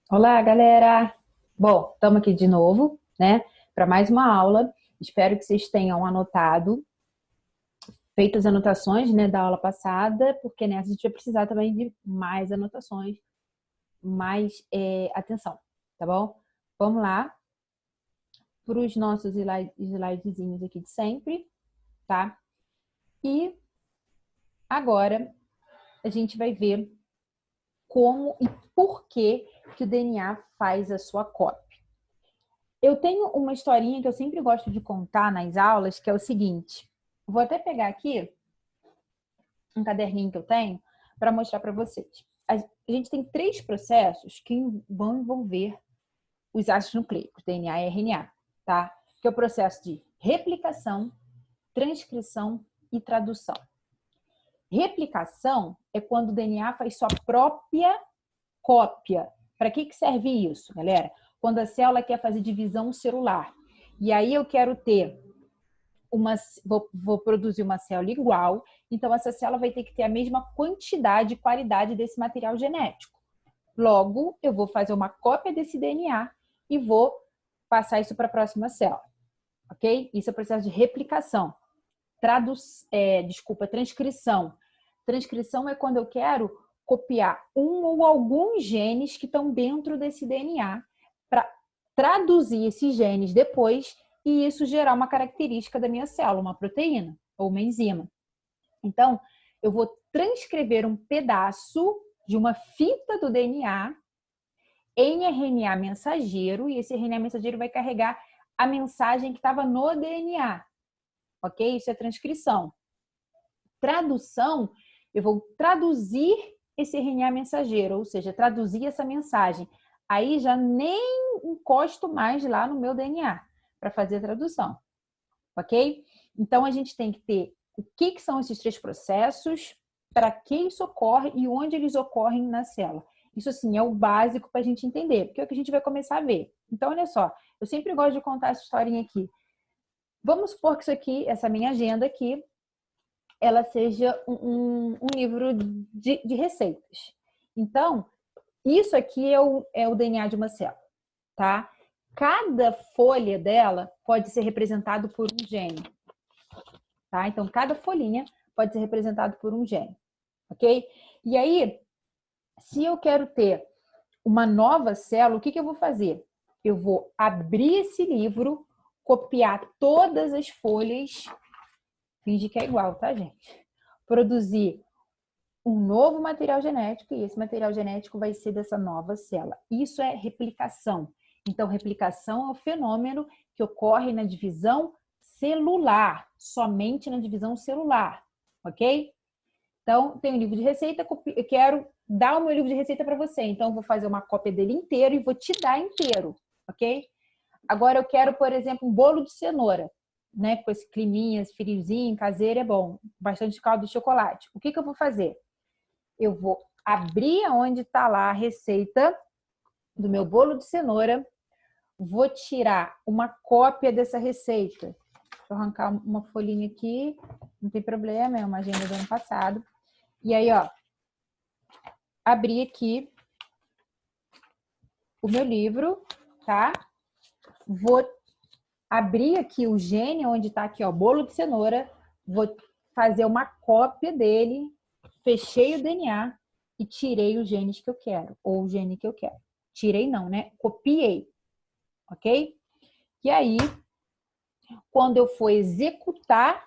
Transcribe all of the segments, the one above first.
Olá, galera! Bom, estamos aqui de novo, né, para mais uma aula. Espero que vocês tenham anotado, feito as anotações, né, da aula passada, porque nessa a gente vai precisar também de mais anotações, mais atenção, tá bom? Vamos lá para os nossos slidezinhos aqui de sempre, tá? E agora a gente vai ver como e por que o DNA faz a sua cópia. Eu tenho uma historinha que eu sempre gosto de contar nas aulas, que é o seguinte. Vou até pegar aqui um caderninho que eu tenho para mostrar para vocês. A gente tem três processos que vão envolver os ácidos nucleicos, DNA e RNA, tá? Que é o processo de replicação, transcrição e tradução. Replicação é quando o DNA faz sua própria cópia. Para que serve isso, galera? Quando a célula quer fazer divisão celular. E aí eu quero ter vou produzir uma célula igual, então essa célula vai ter que ter a mesma quantidade e qualidade desse material genético. Logo, eu vou fazer uma cópia desse DNA e vou passar isso para a próxima célula, ok? Isso é o processo de replicação. Transcrição. Transcrição é quando eu quero copiar um ou alguns genes que estão dentro desse DNA para traduzir esses genes depois e isso gerar uma característica da minha célula, uma proteína ou uma enzima. Então, eu vou transcrever um pedaço de uma fita do DNA em RNA mensageiro e esse RNA mensageiro vai carregar a mensagem que estava no DNA, ok? Isso é transcrição. Tradução, eu vou traduzir esse RNA mensageiro, ou seja, traduzir essa mensagem. Aí já nem encosto mais lá no meu DNA para fazer a tradução, ok? Então, a gente tem que ter o que são esses três processos, para que isso ocorre e onde eles ocorrem na célula. Isso, assim, é o básico para a gente entender, porque é o que a gente vai começar a ver. Então, olha só, eu sempre gosto de contar essa historinha aqui. Vamos supor que isso aqui, essa minha agenda aqui, ela seja um livro de receitas. Então, isso aqui é o DNA de uma célula, tá? Cada folha dela pode ser representado por um gene, tá? Então, cada folhinha pode ser representado por um gene, ok? E aí, se eu quero ter uma nova célula, o que eu vou fazer? Eu vou abrir esse livro, copiar todas as folhas, fingir que é igual, tá, gente? Produzir um novo material genético e esse material genético vai ser dessa nova célula. Isso é replicação. Então, replicação é o fenômeno que ocorre na divisão celular, somente na divisão celular, ok? Então, tem um livro de receita, eu quero dar o meu livro de receita para você, então eu vou fazer uma cópia dele inteiro e vou te dar inteiro, ok? Agora eu quero, por exemplo, um bolo de cenoura, né? Com esse climinha, esse friozinho, caseiro é bom, bastante caldo de chocolate. O que eu vou fazer? Eu vou abrir onde está lá a receita do meu bolo de cenoura, vou tirar uma cópia dessa receita. Vou arrancar uma folhinha aqui, não tem problema, é uma agenda do ano passado. E aí, ó, abri aqui o meu livro, tá? Vou abrir aqui o gene, onde está aqui, ó, bolo de cenoura, vou fazer uma cópia dele, fechei o DNA e tirei os genes que eu quero, ou o gene que eu quero. Tirei não, né? Copiei, ok? E aí, quando eu for executar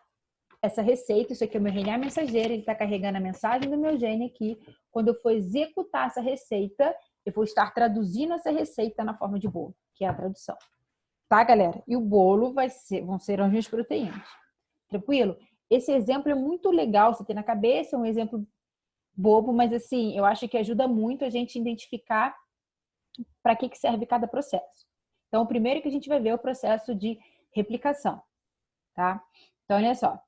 essa receita, isso aqui é o meu RNA mensageiro, ele está carregando a mensagem do meu gene aqui. Quando eu for executar essa receita, eu vou estar traduzindo essa receita na forma de bolo, que é a tradução. Tá, galera? E o bolo vão ser as minhas proteínas. Tranquilo? Esse exemplo é muito legal, você tem na cabeça, é um exemplo bobo, mas assim, eu acho que ajuda muito a gente identificar para que serve cada processo. Então, o primeiro que a gente vai ver é o processo de replicação, tá? Então, olha só,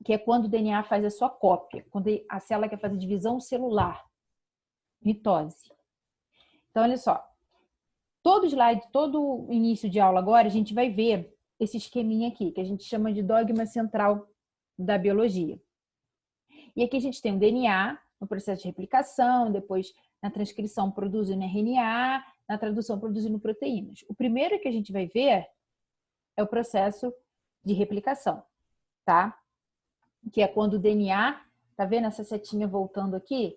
que é quando o DNA faz a sua cópia, quando a célula quer fazer divisão celular, mitose. Então, olha só, todo slide, todo início de aula agora, a gente vai ver esse esqueminha aqui, que a gente chama de dogma central da biologia. E aqui a gente tem o DNA no processo de replicação, depois na transcrição produzindo RNA, na tradução produzindo proteínas. O primeiro que a gente vai ver é o processo de replicação, tá? Que é quando o DNA, tá vendo essa setinha voltando aqui?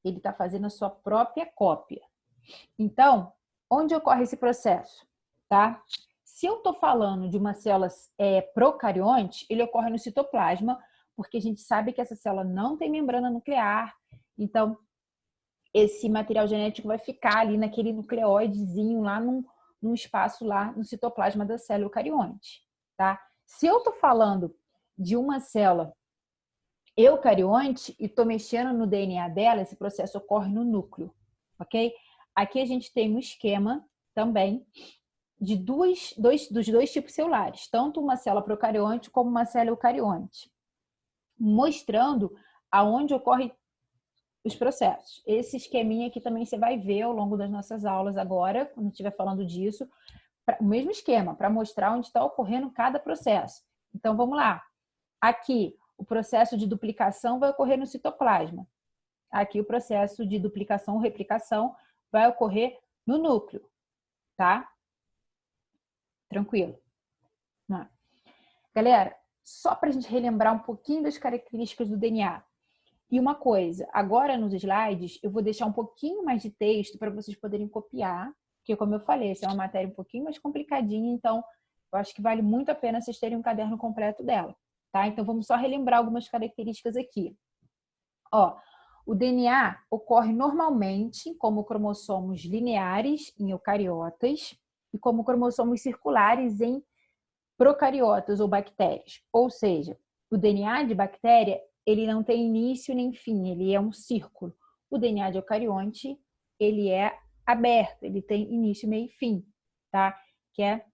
Ele está fazendo a sua própria cópia. Então, onde ocorre esse processo, tá? Se eu estou falando de uma célula procarionte, ele ocorre no citoplasma, porque a gente sabe que essa célula não tem membrana nuclear, então esse material genético vai ficar ali naquele nucleóidezinho lá num espaço lá no citoplasma da célula eucarionte, tá? Se eu estou falando de uma célula eucarionte e estou mexendo no DNA dela, esse processo ocorre no núcleo, ok? Aqui a gente tem um esquema também de dos dois tipos celulares, tanto uma célula procarionte como uma célula eucarionte, mostrando aonde ocorre os processos. Esse esqueminha aqui também você vai ver ao longo das nossas aulas agora, quando estiver falando disso, o mesmo esquema, para mostrar onde está ocorrendo cada processo. Então, vamos lá. Aqui, o processo de duplicação vai ocorrer no citoplasma. Aqui, o processo de duplicação ou replicação vai ocorrer no núcleo, tá? Tranquilo. Galera, só para a gente relembrar um pouquinho das características do DNA. E uma coisa, agora nos slides eu vou deixar um pouquinho mais de texto para vocês poderem copiar, porque como eu falei, essa é uma matéria um pouquinho mais complicadinha, então eu acho que vale muito a pena vocês terem um caderno completo dela, tá? Então vamos só relembrar algumas características aqui. Ó, o DNA ocorre normalmente como cromossomos lineares em eucariotas e como cromossomos circulares em procariotas ou bactérias. Ou seja, o DNA de bactéria ele não tem início nem fim, ele é um círculo. O DNA de eucarionte, ele é aberto, ele tem início, meio e fim, tá? Que é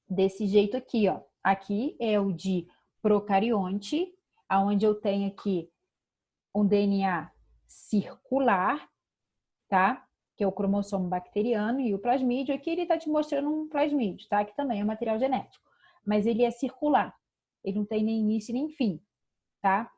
desse jeito aqui, ó. Aqui é o de procarionte, aonde eu tenho aqui um DNA circular, tá? Que é o cromossomo bacteriano e o plasmídio. Aqui ele tá te mostrando um plasmídio, tá? Que também é um material genético. Mas ele é circular. Ele não tem nem início nem fim, tá?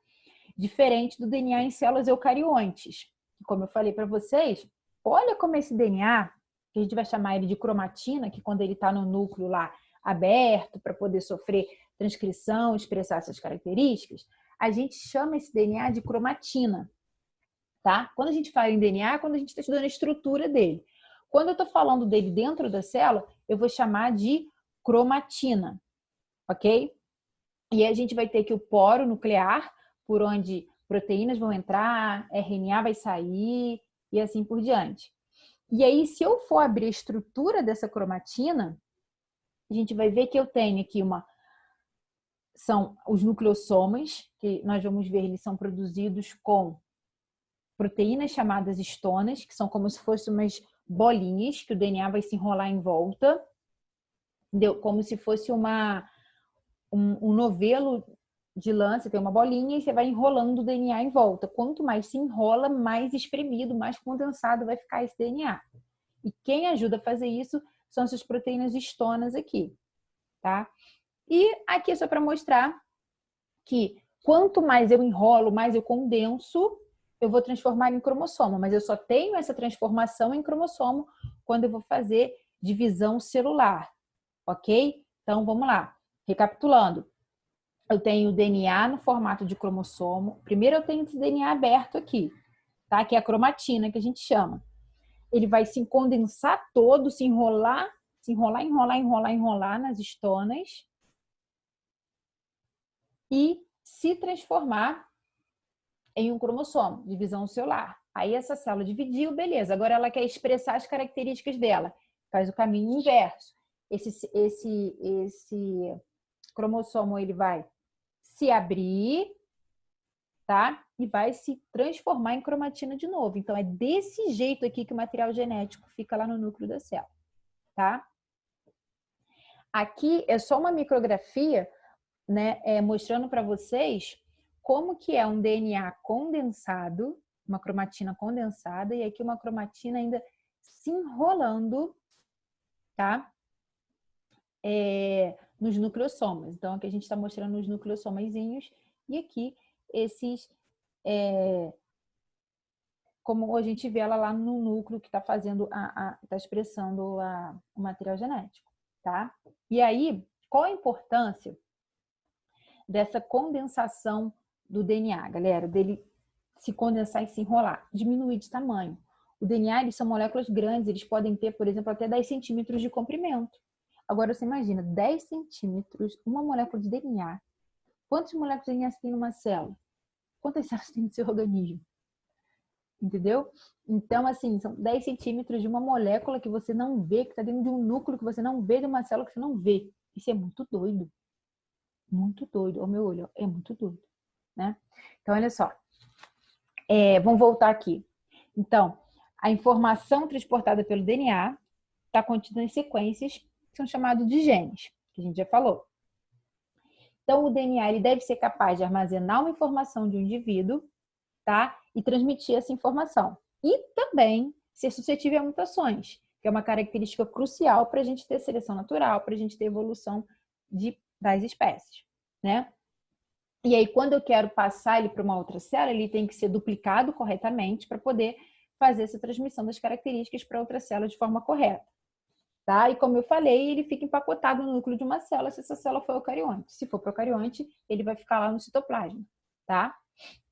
Diferente do DNA em células eucariontes. Como eu falei para vocês, olha como esse DNA, que a gente vai chamar ele de cromatina, que quando ele está no núcleo lá aberto para poder sofrer transcrição, expressar essas características, a gente chama esse DNA de cromatina, tá? Quando a gente fala em DNA, é quando a gente está estudando a estrutura dele. Quando eu estou falando dele dentro da célula, eu vou chamar de cromatina, ok? E aí a gente vai ter aqui o poro nuclear, por onde proteínas vão entrar, RNA vai sair e assim por diante. E aí, se eu for abrir a estrutura dessa cromatina, a gente vai ver que eu tenho aqui são os nucleossomas, que nós vamos ver, eles são produzidos com proteínas chamadas histonas, que são como se fossem umas bolinhas que o DNA vai se enrolar em volta, como se fosse um novelo de lã, você tem uma bolinha e você vai enrolando o DNA em volta. Quanto mais se enrola, mais espremido, mais condensado vai ficar esse DNA. E quem ajuda a fazer isso são essas proteínas histonas aqui, tá? E aqui é só para mostrar que quanto mais eu enrolo, mais eu condenso, eu vou transformar em cromossomo. Mas eu só tenho essa transformação em cromossomo quando eu vou fazer divisão celular, ok? Então, vamos lá. Recapitulando. Eu tenho o DNA no formato de cromossomo. Primeiro eu tenho esse DNA aberto aqui, tá? Que é a cromatina que a gente chama. Ele vai se condensar todo, se enrolar nas histonas e se transformar em um cromossomo, divisão celular. Aí essa célula dividiu, beleza. Agora ela quer expressar as características dela. Faz o caminho inverso. Esse cromossomo ele vai se abrir, tá? E vai se transformar em cromatina de novo. Então, é desse jeito aqui que o material genético fica lá no núcleo da célula, tá? Aqui é só uma micrografia, né? Mostrando para vocês como que é um DNA condensado, uma cromatina condensada, e aqui uma cromatina ainda se enrolando, tá? Nos nucleossomas. Então, aqui a gente está mostrando os nucleossomazinhos e aqui esses como a gente vê ela lá no núcleo que está fazendo está expressando o material genético, tá? E aí, qual a importância dessa condensação do DNA, galera? Dele se condensar e se enrolar, diminuir de tamanho. O DNA, eles são moléculas grandes, eles podem ter, por exemplo, até 10 centímetros de comprimento. Agora, você imagina, 10 centímetros, uma molécula de DNA. Quantas moléculas de DNA você tem numa célula? Quantas células tem no seu organismo? Entendeu? Então, assim, são 10 centímetros de uma molécula que você não vê, que está dentro de um núcleo que você não vê, de uma célula que você não vê. Isso é muito doido. Muito doido. Olha o meu olho, é muito doido, né? Então, olha só. Vamos voltar aqui. Então, a informação transportada pelo DNA está contida em sequências que são chamadas de genes, que a gente já falou. Então, o DNA ele deve ser capaz de armazenar uma informação de um indivíduo, tá? E transmitir essa informação. E também ser suscetível a mutações, que é uma característica crucial para a gente ter seleção natural, para a gente ter evolução das espécies, né? E aí, quando eu quero passar ele para uma outra célula, ele tem que ser duplicado corretamente para poder fazer essa transmissão das características para outra célula de forma correta. Tá? E como eu falei, ele fica empacotado no núcleo de uma célula se essa célula for eucarionte. Se for procarionte, ele vai ficar lá no citoplasma, tá?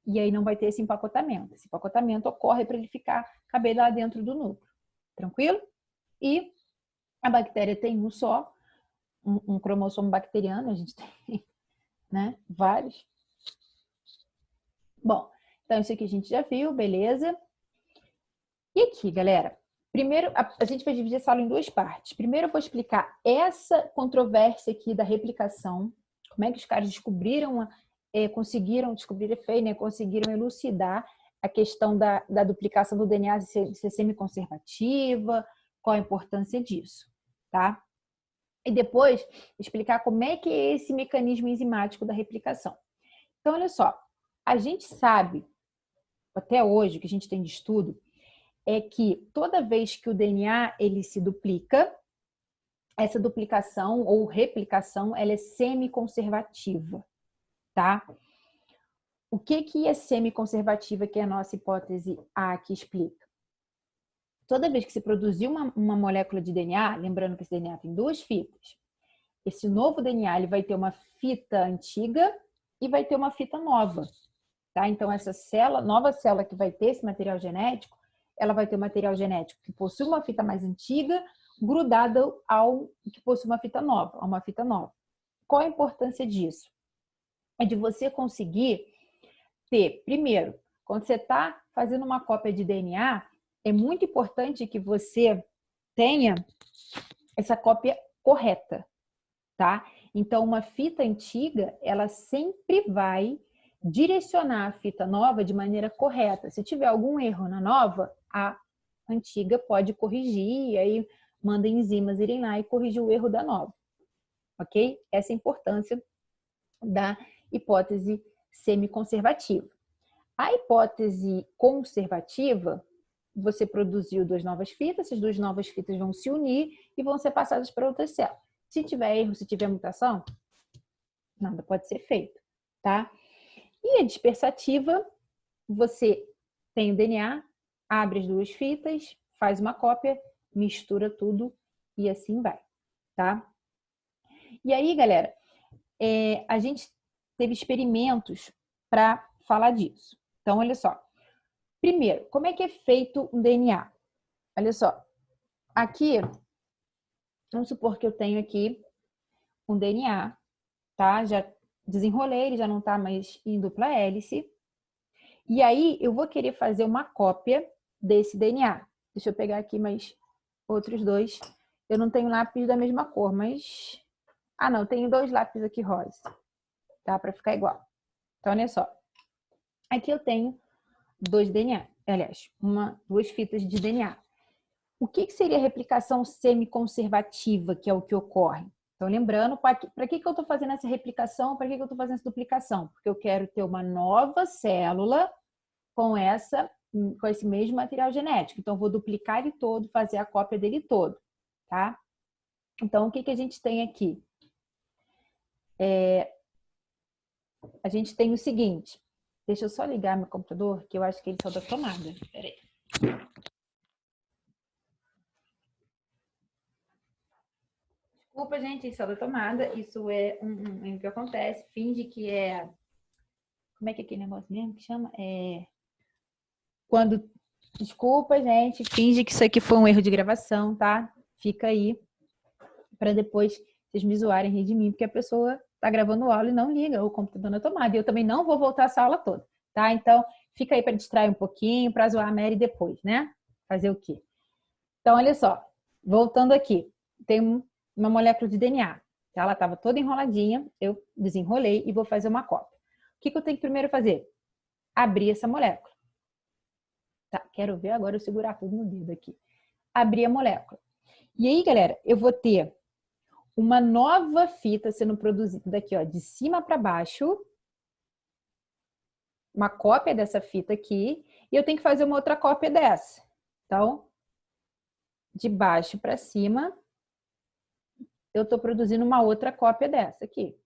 E aí não vai ter esse empacotamento. Esse empacotamento ocorre para ele caber lá dentro do núcleo. Tranquilo? E a bactéria tem um só, um cromossomo bacteriano, a gente tem, né? Vários. Bom, então isso aqui a gente já viu, beleza? E aqui, galera, primeiro a gente vai dividir essa aula em duas partes. Primeiro eu vou explicar essa controvérsia aqui da replicação, como é que os caras conseguiram descobrir efeito, né? Conseguiram elucidar a questão da duplicação do DNA ser semi-conservativa, qual a importância disso, tá? E depois explicar como é que é esse mecanismo enzimático da replicação. Então, olha só, a gente sabe, até hoje, o que a gente tem de estudo, é que toda vez que o DNA ele se duplica, essa duplicação ou replicação, ela é semi-conservativa, tá? O que é semi-conservativa, que é a nossa hipótese A que explica? Toda vez que se produzir uma molécula de DNA, lembrando que esse DNA tem duas fitas, esse novo DNA ele vai ter uma fita antiga e vai ter uma fita nova, tá? Então, essa nova célula que vai ter esse material genético, ela vai ter um material genético que possui uma fita mais antiga, grudada ao que possui uma fita nova, Qual a importância disso? É de você conseguir ter, primeiro, quando você está fazendo uma cópia de DNA, é muito importante que você tenha essa cópia correta, tá? Então, uma fita antiga, ela sempre vai direcionar a fita nova de maneira correta. Se tiver algum erro na nova, a antiga pode corrigir, e aí manda enzimas irem lá e corrigir o erro da nova. Ok? Essa é a importância da hipótese semi-conservativa. A hipótese conservativa, você produziu duas novas fitas, essas duas novas fitas vão se unir e vão ser passadas para outras células. Se tiver erro, se tiver mutação, nada pode ser feito, tá? E a dispersativa, você tem o DNA, abre as duas fitas, faz uma cópia, mistura tudo e assim vai, tá? E aí, galera, a gente teve experimentos para falar disso. Então, olha só. Primeiro, como é que é feito um DNA? Olha só. Aqui, vamos supor que eu tenho aqui um DNA, tá? Já desenrolei, ele já não está mais em dupla hélice. E aí, eu vou querer fazer uma cópia desse DNA. Deixa eu pegar aqui mais outros dois. Eu não tenho lápis da mesma cor, mas... Ah, não, tenho dois lápis aqui rosa, tá? Para ficar igual. Então, olha só. Aqui eu tenho dois DNA. Aliás, duas fitas de DNA. O que seria a replicação semi-conservativa, que é o que ocorre? Então, lembrando, para que eu estou fazendo essa replicação? Para que eu estou fazendo essa duplicação? Porque eu quero ter uma nova célula com esse mesmo material genético. Então, eu vou duplicar ele todo, fazer a cópia dele todo, tá? Então, o que a gente tem aqui? A gente tem o seguinte. Deixa eu só ligar meu computador, que eu acho que ele saiu da tomada. Peraí. Desculpa, gente, isso é da tomada. Isso é o que acontece. Finge que é... Como é que é aquele negócio mesmo que chama? Quando... Desculpa, gente. Finge que isso aqui foi um erro de gravação, tá? Fica aí para depois vocês me zoarem, rir de mim, porque a pessoa tá gravando aula e não liga o computador na tomada. E eu também não vou voltar essa aula toda, tá? Então, fica aí para distrair um pouquinho, para zoar a Mary depois, né? Fazer o quê? Então, olha só. Voltando aqui. Tem uma molécula de DNA. Ela estava toda enroladinha, eu desenrolei e vou fazer uma cópia. O que eu tenho que primeiro fazer? Abrir essa molécula. Tá, quero ver agora eu segurar tudo no dedo aqui. Abrir a molécula. E aí, galera, eu vou ter uma nova fita sendo produzida daqui, ó, de cima para baixo. Uma cópia dessa fita aqui. E eu tenho que fazer uma outra cópia dessa. Então, de baixo para cima, eu estou produzindo uma outra cópia dessa aqui.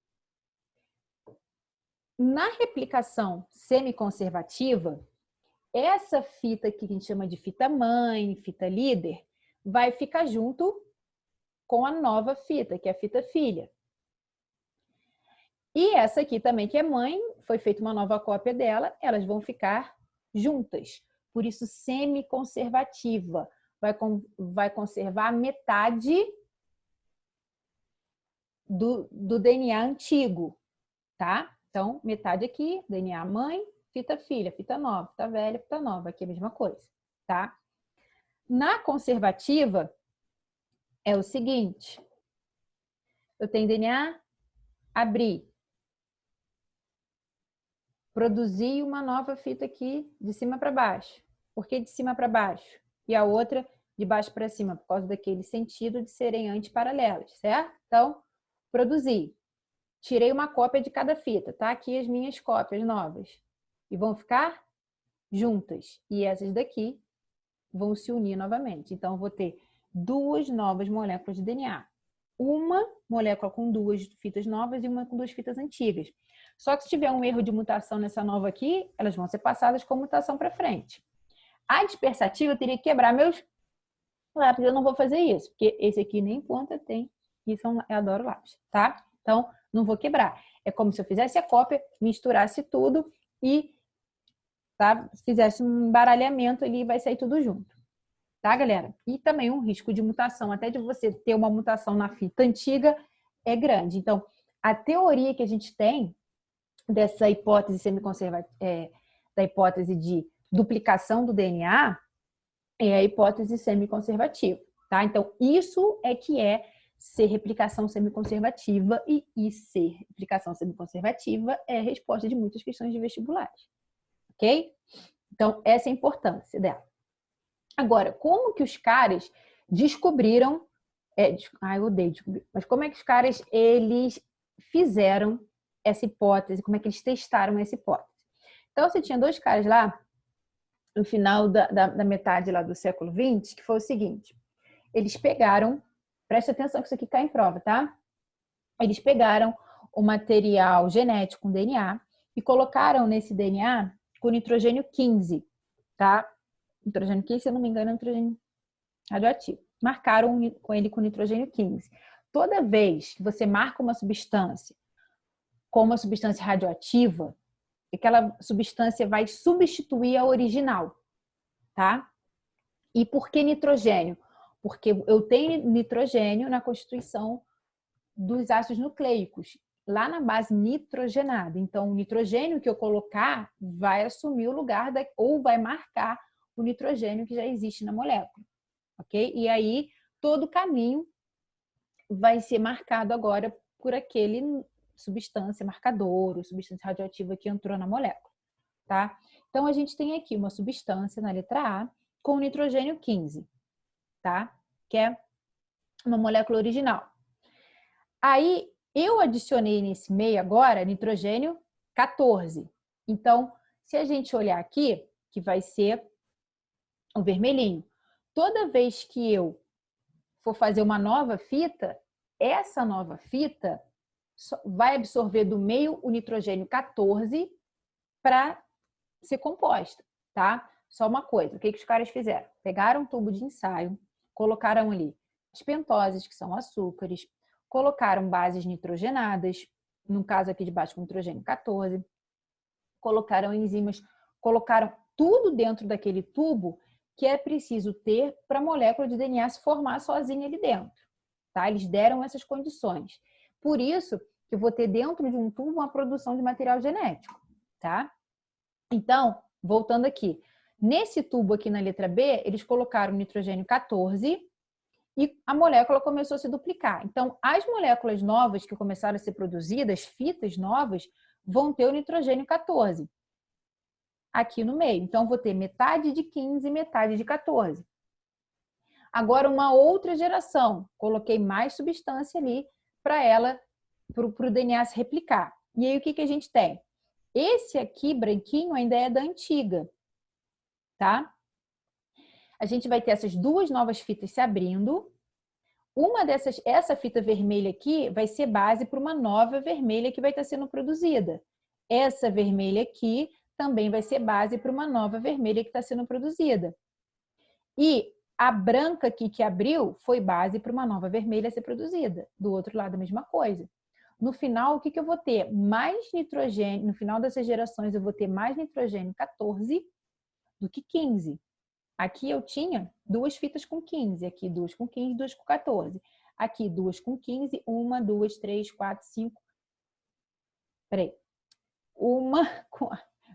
Na replicação semiconservativa, essa fita que a gente chama de fita mãe, fita líder, vai ficar junto com a nova fita, que é a fita filha. E essa aqui também, que é mãe, foi feita uma nova cópia dela, elas vão ficar juntas. Por isso, semiconservativa. Vai conservar metade do DNA antigo, tá? Então, metade aqui, DNA mãe, fita filha, fita nova, fita velha, fita nova, aqui é a mesma coisa, tá? Na conservativa, é o seguinte, eu tenho DNA, abri, produzi uma nova fita aqui de cima para baixo. Por que de cima para baixo? E a outra de baixo para cima, por causa daquele sentido de serem antiparalelas, certo? Então, produzi. Tirei uma cópia de cada fita, tá? Aqui as minhas cópias novas. E vão ficar juntas. E essas daqui vão se unir novamente. Então, eu vou ter duas novas moléculas de DNA. Uma molécula com duas fitas novas e uma com duas fitas antigas. Só que se tiver um erro de mutação nessa nova aqui, elas vão ser passadas com mutação para frente. A dispersativa eu teria que quebrar meus lápis. Eu não vou fazer isso, porque esse aqui nem ponta tem. Isso eu adoro lápis, tá? Então, não vou quebrar. É como se eu fizesse a cópia, misturasse tudo e fizesse um embaralhamento ali e vai sair tudo junto. Tá, galera? E também um risco de mutação, até de você ter uma mutação na fita antiga, é grande. Então, a teoria que a gente tem dessa hipótese semiconservativa, da hipótese de duplicação do DNA, é a hipótese semiconservativa, tá? Então, isso é que é ser replicação semiconservativa e ser replicação semiconservativa é a resposta de muitas questões de vestibulares, ok? Então, essa é a importância dela. Agora, como que os caras descobriram... eu odeio descobrir. Mas como é que os caras, eles fizeram essa hipótese? Como é que eles testaram essa hipótese? Então, você tinha dois caras lá, no final da metade lá do século XX, que foi o seguinte. Eles pegaram... Presta atenção que isso aqui cai em prova, tá? Eles pegaram o material genético, um DNA, e colocaram nesse DNA com nitrogênio 15, tá? Nitrogênio 15, se eu não me engano, é nitrogênio radioativo. Marcaram com ele com nitrogênio 15. Toda vez que você marca uma substância com uma substância radioativa, aquela substância vai substituir a original, tá? E por que nitrogênio? Porque eu tenho nitrogênio na constituição dos ácidos nucleicos, lá na base nitrogenada. Então, o nitrogênio que eu colocar vai assumir o lugar ou vai marcar o nitrogênio que já existe na molécula, ok? E aí, todo o caminho vai ser marcado agora por aquele substância marcador, ou substância radioativa que entrou na molécula, tá? Então, a gente tem aqui uma substância na letra A com nitrogênio 15, tá? Que é uma molécula original. Aí, eu adicionei nesse meio agora nitrogênio 14. Então, se a gente olhar aqui, que vai ser o vermelhinho, toda vez que eu for fazer uma nova fita, essa nova fita vai absorver do meio o nitrogênio 14 para ser composta, tá? só uma coisa. O que os caras fizeram? Pegaram um tubo de ensaio, colocaram ali as pentoses, que são açúcares, colocaram bases nitrogenadas, no caso aqui de baixo com nitrogênio 14, colocaram enzimas, colocaram tudo dentro daquele tubo que é preciso ter para a molécula de DNA se formar sozinha ali dentro. Tá? Eles deram essas condições. Por isso que eu vou ter dentro de um tubo uma produção de material genético. Tá? Então, voltando aqui. Nesse tubo aqui na letra B, eles colocaram nitrogênio 14 e a molécula começou a se duplicar. Então, as moléculas novas que começaram a ser produzidas, fitas novas, vão ter o nitrogênio 14 aqui no meio. Então, vou ter metade de 15 e metade de 14. Agora, uma outra geração. Coloquei mais substância ali para ela, para o DNA se replicar. E aí, o que a gente tem? Esse aqui, branquinho, ainda é da antiga, tá? A gente vai ter essas duas novas fitas se abrindo. Uma dessas, essa fita vermelha aqui, vai ser base para uma nova vermelha que vai estar sendo produzida. Essa vermelha aqui também vai ser base para uma nova vermelha que está sendo produzida. E a branca aqui que abriu foi base para uma nova vermelha a ser produzida. Do outro lado, a mesma coisa. No final, o que eu vou ter? Mais nitrogênio, no final dessas gerações, eu vou ter mais nitrogênio 14 do que 15. Aqui eu tinha duas fitas com 15, aqui duas com 15, duas com 14. Aqui duas com 15, uma, duas, três, quatro, cinco. Peraí.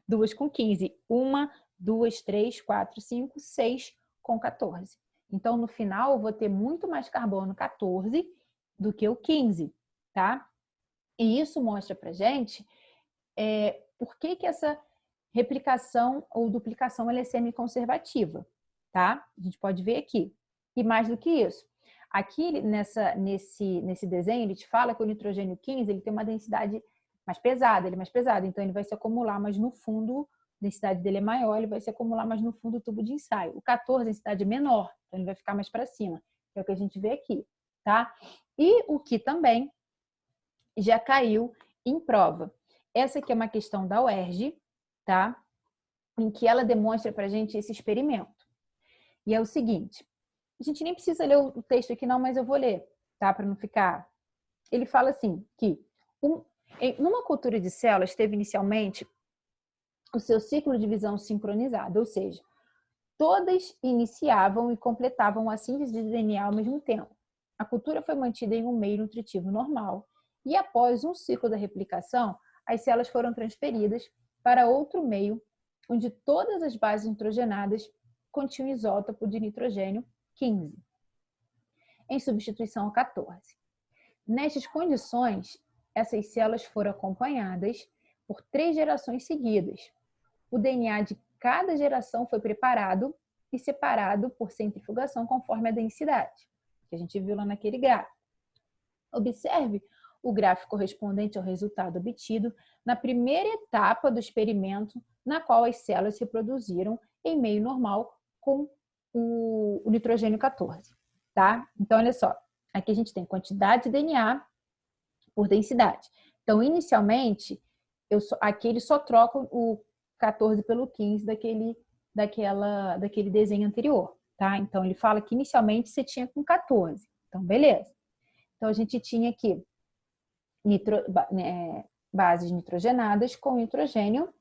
Duas com 15. Uma, duas, três, quatro, cinco, seis com 14. Então, no final, eu vou ter muito mais carbono 14 do que o 15, tá? E isso mostra pra gente por que essa replicação ou duplicação ela é semiconservativa, tá? A gente pode ver aqui. E mais do que isso, aqui nesse desenho ele te fala que o nitrogênio 15 ele tem uma densidade mais pesada, ele é mais pesado, então ele vai se acumular mais no fundo, a densidade dele é maior, ele vai se acumular mais no fundo do tubo de ensaio. O 14, a densidade é menor, então ele vai ficar mais para cima, que é o que a gente vê aqui, tá? E o que também já caiu em prova. Essa aqui é uma questão da UERJ, tá? Em que ela demonstra pra gente esse experimento. E é o seguinte, a gente nem precisa ler o texto aqui não, mas eu vou ler, tá? Para não ficar... Ele fala assim, que numa cultura de células teve inicialmente o seu ciclo de divisão sincronizado, ou seja, todas iniciavam e completavam a síntese de DNA ao mesmo tempo. A cultura foi mantida em um meio nutritivo normal e após um ciclo da replicação, as células foram transferidas para outro meio onde todas as bases nitrogenadas continham isótopo de nitrogênio 15, em substituição ao 14. Nestas condições, essas células foram acompanhadas por 3 gerações seguidas. O DNA de cada geração foi preparado e separado por centrifugação conforme a densidade, que a gente viu lá naquele gráfico. Observe o gráfico correspondente ao resultado obtido na primeira etapa do experimento, na qual as células se reproduziram em meio normal com o nitrogênio 14. Tá? Então, olha só, aqui a gente tem quantidade de DNA por densidade. Então, inicialmente, aqui eles só trocam o 14 pelo 15 daquele desenho anterior, tá? Então, ele fala que inicialmente você tinha com 14. Então, beleza. Então, a gente tinha aqui bases nitrogenadas com nitrogênio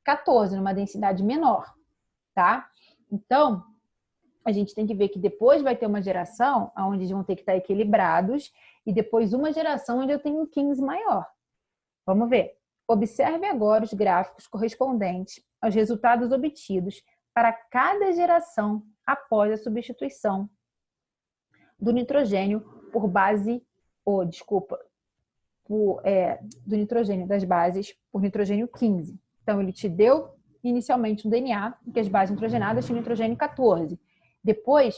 14, numa densidade menor, tá? Então, a gente tem que ver que depois vai ter uma geração onde eles vão ter que estar equilibrados e depois uma geração onde eu tenho 15 maior. Vamos ver. Observe agora os gráficos correspondentes aos resultados obtidos para cada geração após a substituição do nitrogênio por base, do nitrogênio das bases por nitrogênio 15. Então, ele te deu inicialmente um DNA, que as bases nitrogenadas tinham nitrogênio 14. Depois,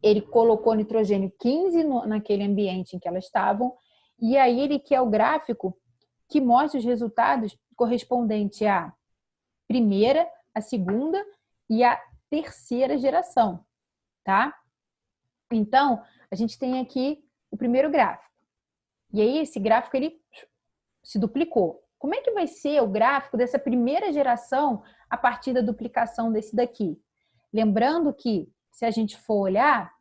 ele colocou nitrogênio 15 naquele ambiente em que elas estavam, e aí ele quer o gráfico que mostra os resultados correspondentes à primeira, à segunda e à terceira geração, tá? Então, a gente tem aqui o primeiro gráfico. E aí, esse gráfico, ele se duplicou. Como é que vai ser o gráfico dessa primeira geração a partir da duplicação desse daqui? Lembrando que, se a gente for olhar,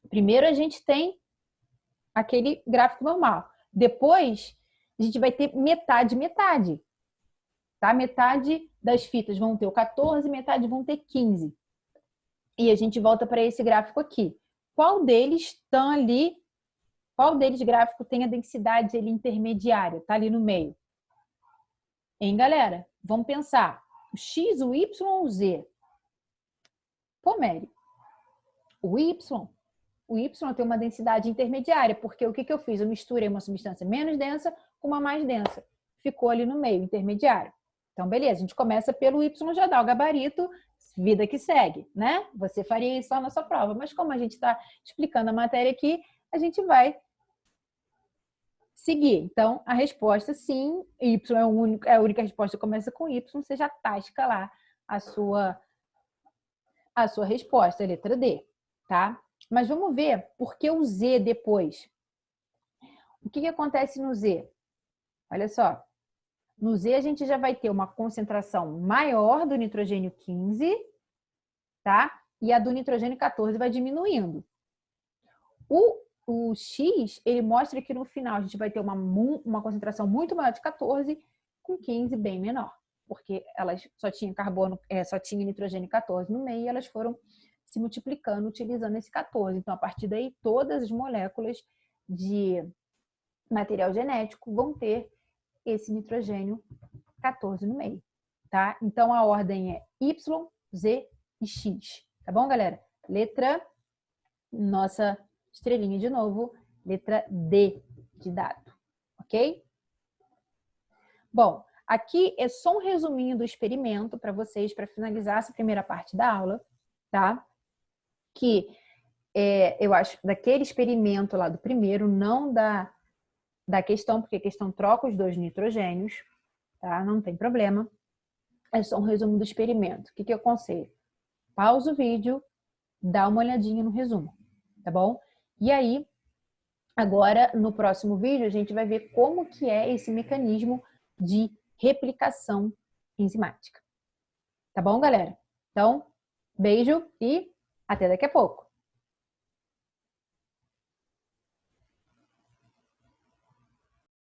primeiro a gente tem aquele gráfico normal. Depois, a gente vai ter metade, metade. Tá? Metade das fitas vão ter o 14, metade vão ter 15. E a gente volta para esse gráfico aqui. Qual deles estão ali? Qual deles gráfico tem a densidade ali intermediária? Tá ali no meio. Hein, galera? Vamos pensar. O X, o Y ou o Z? Pô, Mary, o Y. O Y tem uma densidade intermediária, porque o que eu fiz? Eu misturei uma substância menos densa com uma mais densa. Ficou ali no meio, intermediário. Então, beleza, a gente começa pelo Y, já dá o gabarito, vida que segue, né? Você faria isso lá na sua prova, mas como a gente está explicando a matéria aqui, a gente vai seguir. Então, a resposta, sim, Y é a única resposta que começa com Y, você já tasca lá a sua resposta, letra D, tá? Mas vamos ver por que o Z depois. O que acontece no Z? Olha só. No Z a gente já vai ter uma concentração maior do nitrogênio 15, tá? E a do nitrogênio 14 vai diminuindo. O X, ele mostra que no final a gente vai ter uma concentração muito maior de 14 com 15 bem menor. Porque elas só tinham só tinha nitrogênio 14 no meio e elas foram se multiplicando utilizando esse 14. Então, a partir daí, todas as moléculas de material genético vão ter esse nitrogênio 14 no meio, tá? Então, a ordem é Y, Z e X, tá bom, galera? Letra, nossa estrelinha de novo, letra D de dado, ok? Bom, aqui é só um resuminho do experimento para vocês, para finalizar essa primeira parte da aula, tá? Que eu acho daquele experimento lá do primeiro, não da questão, porque a questão troca os dois nitrogênios, tá? Não tem problema. É só um resumo do experimento. O que eu aconselho? Pausa o vídeo, dá uma olhadinha no resumo, tá bom? E aí, agora, no próximo vídeo, a gente vai ver como que é esse mecanismo de replicação enzimática. Tá bom, galera? Então, beijo e até daqui a pouco.